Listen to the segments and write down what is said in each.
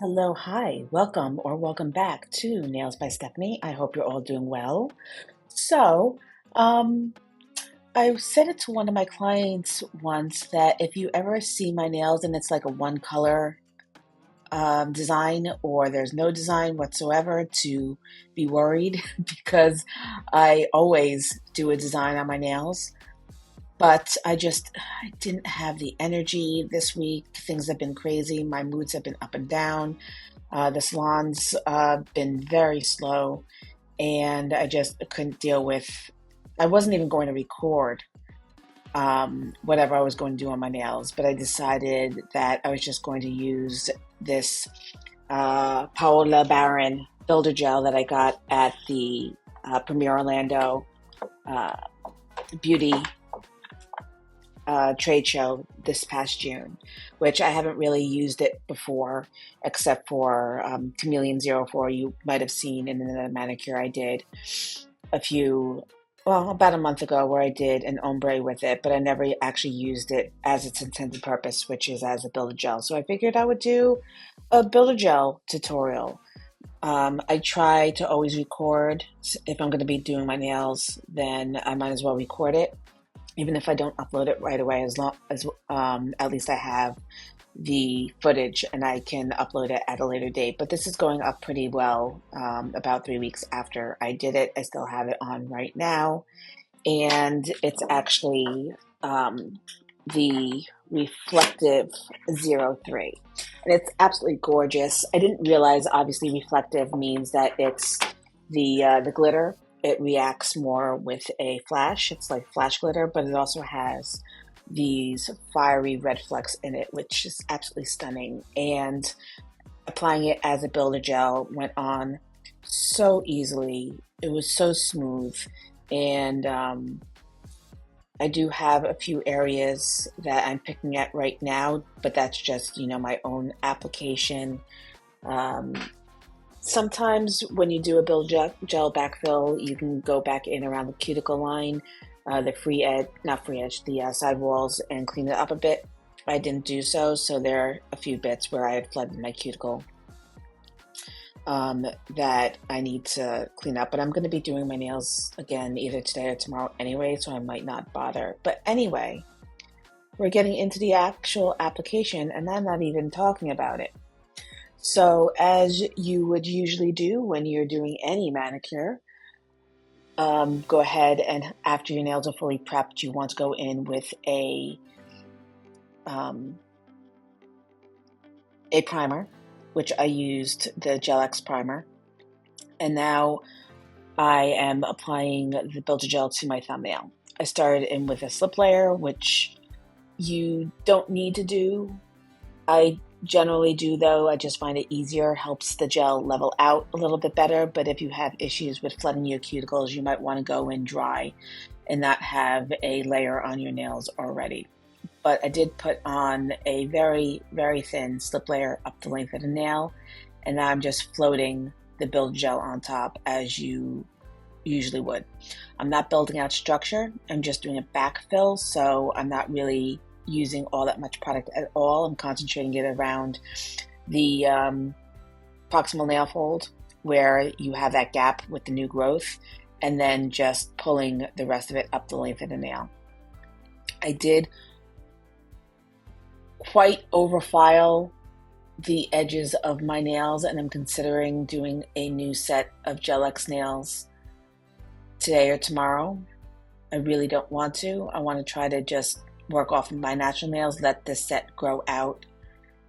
Hello, hi, welcome or welcome back to Nails by Stephanie. I hope you're all doing well. So, um, I said it to one of my clients once that if you ever see my nails and it's like a one color design or there's no design whatsoever, to be worried because I always do a design on my nails. But I didn't have the energy this week. Things have been crazy. My moods have been up and down. The salon's been very slow, and I just couldn't deal with. I wasn't even going to record whatever I was going to do on my nails, but I decided that I was just going to use this Paola Barron builder gel that I got at the Premier Orlando uh, Beauty trade show this past June, which I haven't really used it before, except for Chameleon 04. You might have seen in the manicure I did a few, well, about a month ago, where I did an ombre with it, but I never actually used it as its intended purpose, which is as a builder gel. So I figured I would do a builder gel tutorial. I try to always record. If I'm going to be doing my nails, then I might as well record it even if I don't upload it right away, as long as at least I have the footage and I can upload it at a later date. But this is going up pretty well. About 3 weeks after I did it, I still have it on right now, and it's actually the reflective 03, and it's absolutely gorgeous. I didn't realize, obviously, reflective means that it's the glitter. It reacts more with a flash. It's like flash glitter, but it also has these fiery red flecks in it, which is absolutely stunning. And applying it as a builder gel went on so easily. It was so smooth. And I do have a few areas that I'm picking at right now, but that's just, my own application. Um, Sometimes when you do a gel backfill, you can go back in around the cuticle line, the free edge, not free edge, the side walls, and clean it up a bit. I didn't do so there are a few bits where I had flooded my cuticle that I need to clean up. But I'm going to be doing my nails again either today or tomorrow anyway, so I might not bother. But anyway, we're getting into the actual application, and I'm not even talking about it. So, as you would usually do when you're doing any manicure, go ahead and after your nails are fully prepped, you want to go in with um, a primer, which I used the Gel X primer. And now I am applying the Builder Gel to my thumbnail. I started in with a slip layer, which you don't need to do. I generally do, though. I just find it easier, helps the gel level out a little bit better. But if you have issues with flooding your cuticles, you might want to go in dry and not have a layer on your nails already. But I did put on a very, very thin slip layer up the length of the nail, and now I'm just floating the build gel on top as you usually would. I'm not building out structure, I'm just doing a backfill, so I'm not really using all that much product at all. I'm concentrating it around the proximal nail fold where you have that gap with the new growth, and then just pulling the rest of it up the length of the nail. I did quite overfile the edges of my nails, and I'm considering doing a new set of Gel X nails today or tomorrow. I really don't want to. I want to try to just work off of my natural nails, let this set grow out,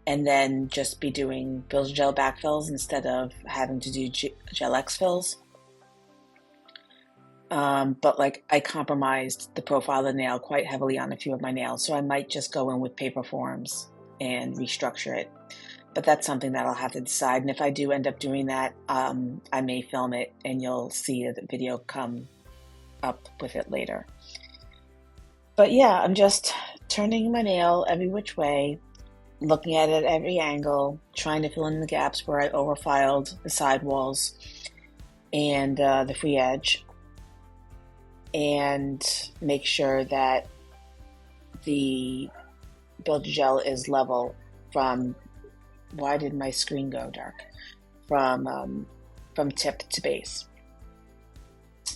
and then just be doing Builder Gel backfills instead of having to do Gel X fills. But I compromised the profile of the nail quite heavily on a few of my nails, so I might just go in with paper forms and restructure it. But that's something that I'll have to decide. And if I do end up doing that, I may film it and you'll see the video come up with it later. But yeah, I'm just turning my nail every which way, looking at it at every angle, trying to fill in the gaps where I overfiled the sidewalls and the free edge, and make sure that the builder gel is level from why did my screen go dark? From tip to base.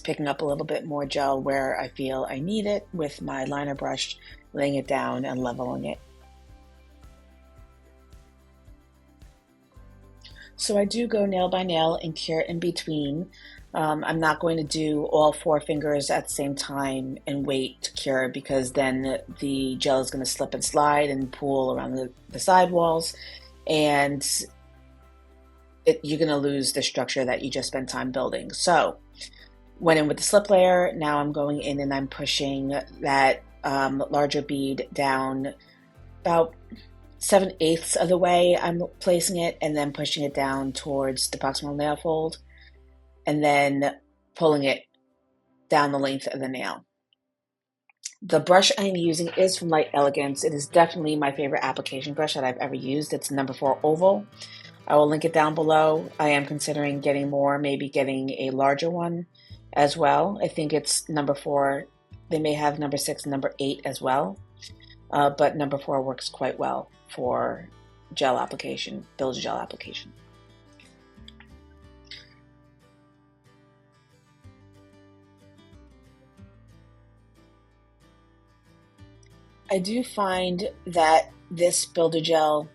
Picking up a little bit more gel where I feel I need it with my liner brush, laying it down and leveling it. So I do go nail by nail and cure in between. I'm not going to do all 4 fingers at the same time and wait to cure, because then the gel is going to slip and slide and pool around the side walls, and you're going to lose the structure that you just spent time building. So went in with the slip layer. Now I'm going in and I'm pushing that larger bead down about 7/8 of the way. I'm placing it and then pushing it down towards the proximal nail fold, and then pulling it down the length of the nail. The brush I'm using is from Light Elegance. It is definitely my favorite application brush that I've ever used. It's number 4 oval. I will link it down below. I am considering getting more, maybe getting a larger one as well. I think it's number 4. They may have number 6 and number 8 as well, but number 4 works quite well for gel application, build gel application. I do find that this builder gel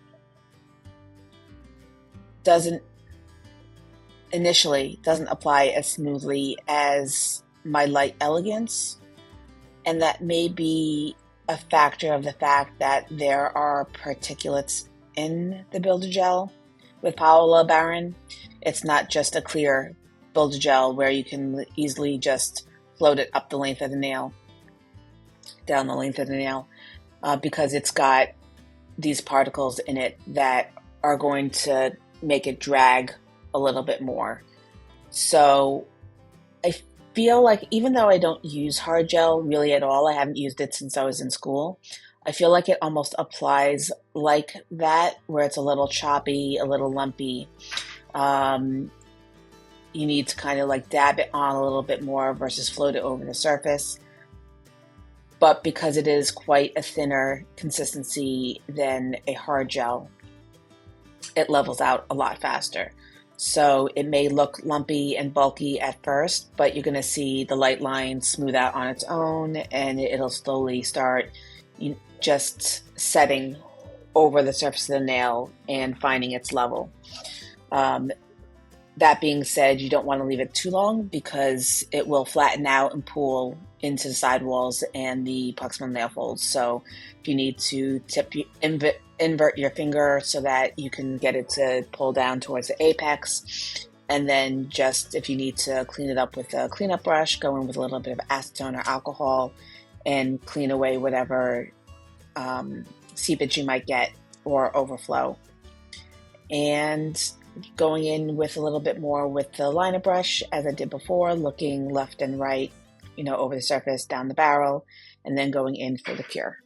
initially doesn't apply as smoothly as my Light Elegance, and that may be a factor of the fact that there are particulates in the builder gel. With Paola Barron, it's not just a clear builder gel where you can easily just float it up the length of the nail, down the length of the nail, because it's got these particles in it that are going to make it drag a little bit more. So I feel like, even though I don't use hard gel really at all, I haven't used it since I was in school, I feel like it almost applies like that, where it's a little choppy, a little lumpy. You need to kind of like dab it on a little bit more versus float it over the surface. But because it is quite a thinner consistency than a hard gel, it levels out a lot faster. So it may look lumpy and bulky at first, but you're going to see the light line smooth out on its own, and it'll slowly start just setting over the surface of the nail and finding its level. That being said, you don't want to leave it too long because it will flatten out and pool into the sidewalls and the proximal nail folds. So if you need to invert your finger so that you can get it to pull down towards the apex, and then just if you need to clean it up with a cleanup brush, go in with a little bit of acetone or alcohol and clean away whatever seepage you might get or overflow. And going in with a little bit more with the liner brush, as I did before, looking left and right, over the surface, down the barrel, and then going in for the cure.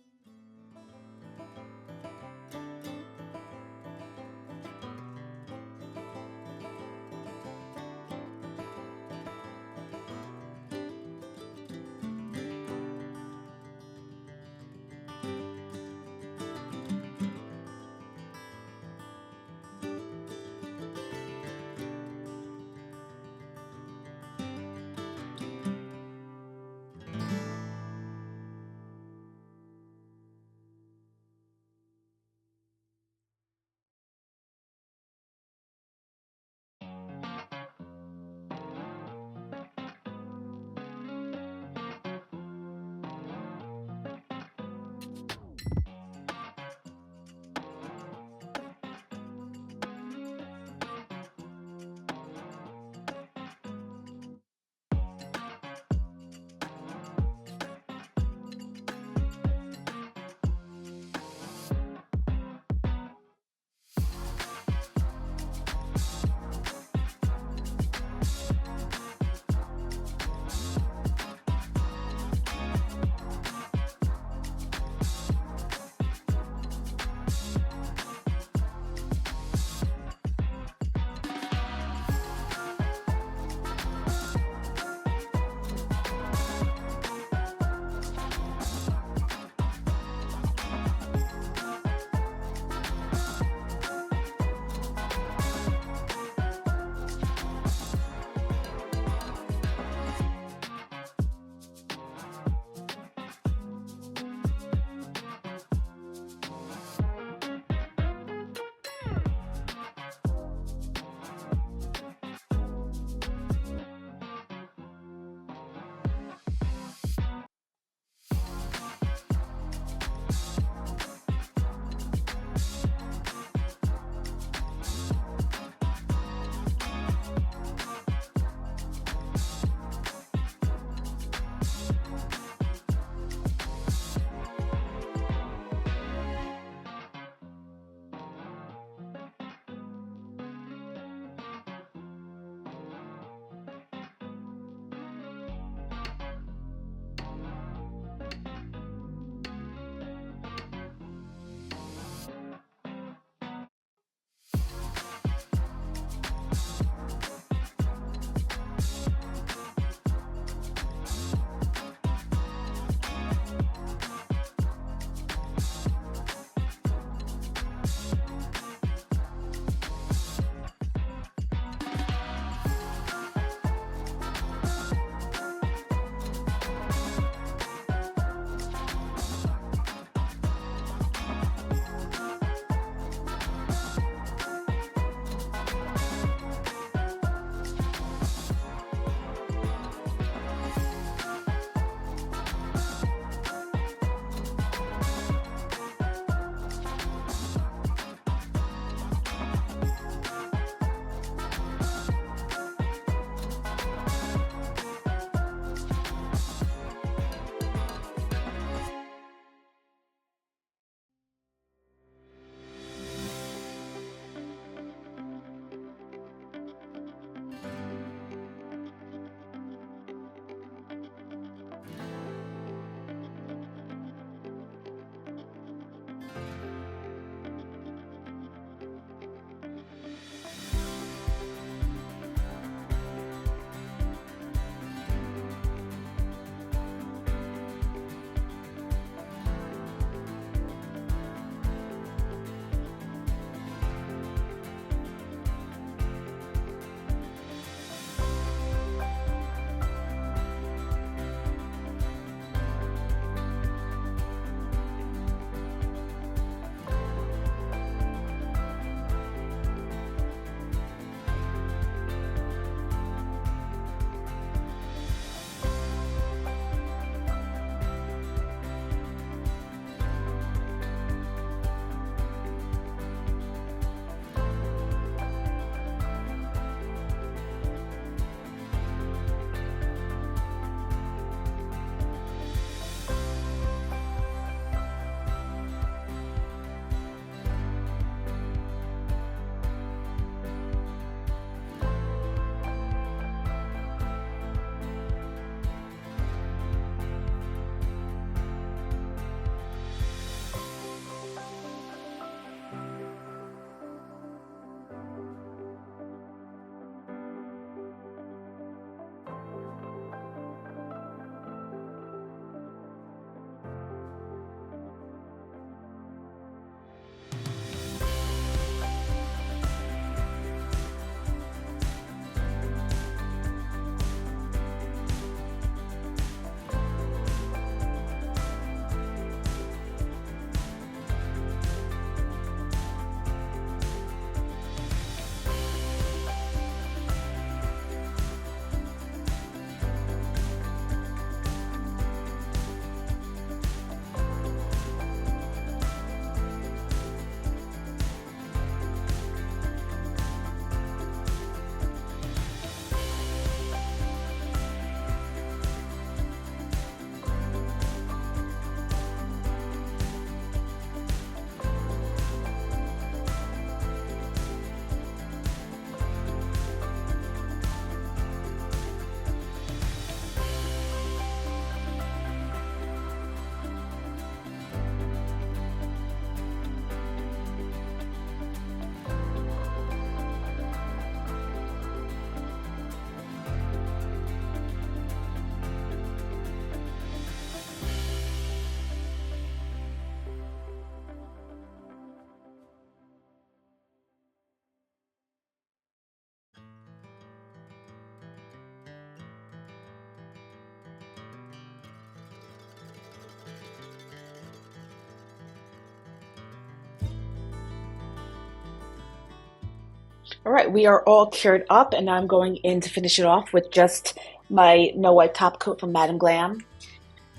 All right, we are all cured up, and I'm going in to finish it off with just my No Wipe top coat from Madam Glam,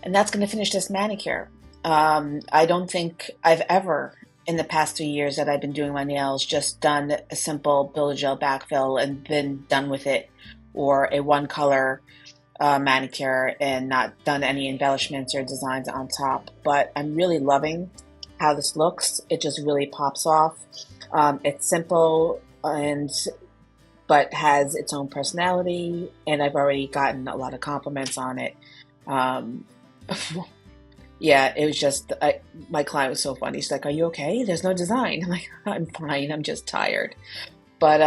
and that's going to finish this manicure. I don't think I've ever, in the past 3 years that I've been doing my nails, just done a simple Build Gel backfill and been done with it, or a one color manicure and not done any embellishments or designs on top. But I'm really loving how this looks. It just really pops off. It's simple and but has its own personality, and I've already gotten a lot of compliments on it. Um, yeah, it was just my client was so funny. She's like, "Are you okay? There's no design." I'm like, "I'm fine. I'm just tired." But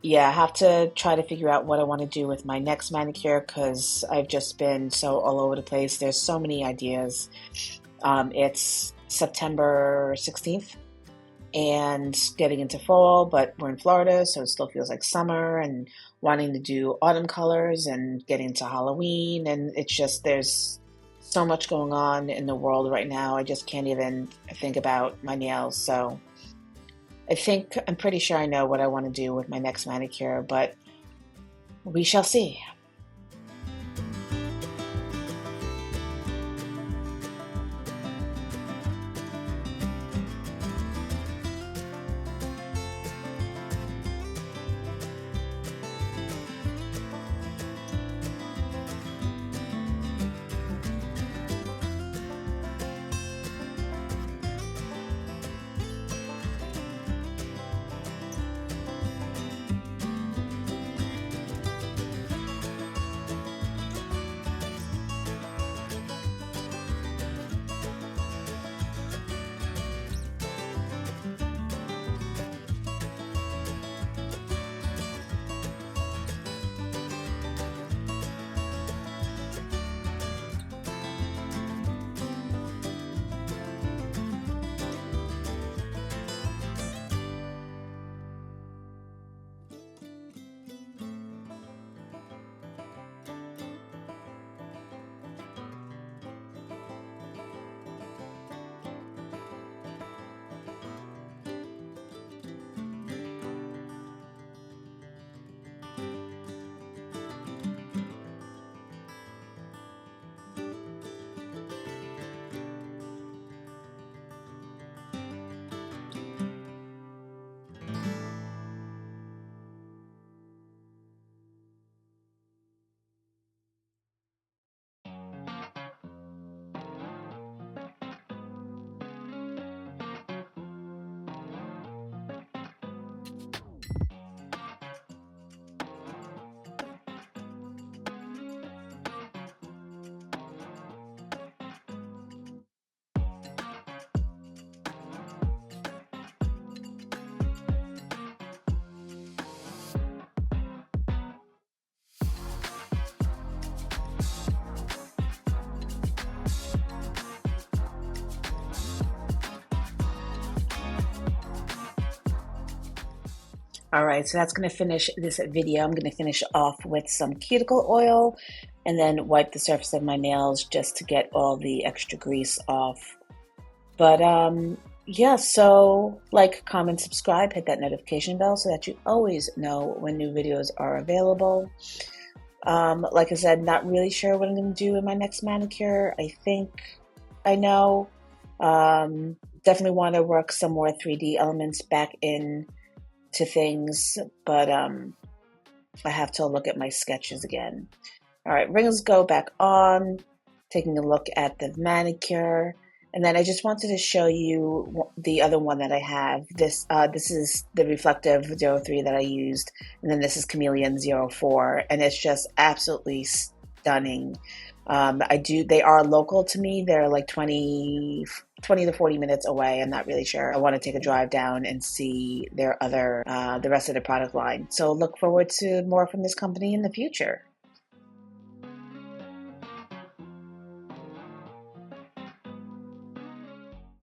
yeah, I have to try to figure out what I want to do with my next manicure because I've just been so all over the place. There's so many ideas. It's September 16th and getting into fall, but we're in Florida, so it still feels like summer and wanting to do autumn colors and getting into Halloween. And it's just, there's so much going on in the world right now. I just can't even think about my nails. So I'm pretty sure I know what I want to do with my next manicure, but we shall see. All right, so that's going to finish this video. I'm going to finish off with some cuticle oil and then wipe the surface of my nails just to get all the extra grease off. But yeah, so like, comment, subscribe, hit that notification bell so that you always know when new videos are available. Like I said, not really sure what I'm going to do in my next manicure. I think I know. Definitely want to work some more 3D elements back in to things, but I have to look at my sketches again. All right, rings go back on, taking a look at the manicure. And then I just wanted to show you the other one that I have. This is the Reflective 03 that I used, and then this is Chameleon 04, and it's just absolutely stunning. They are local to me. They're like 20 to 40 minutes away. I'm not really sure. I want to take a drive down and see their other, the rest of the product line. So look forward to more from this company in the future.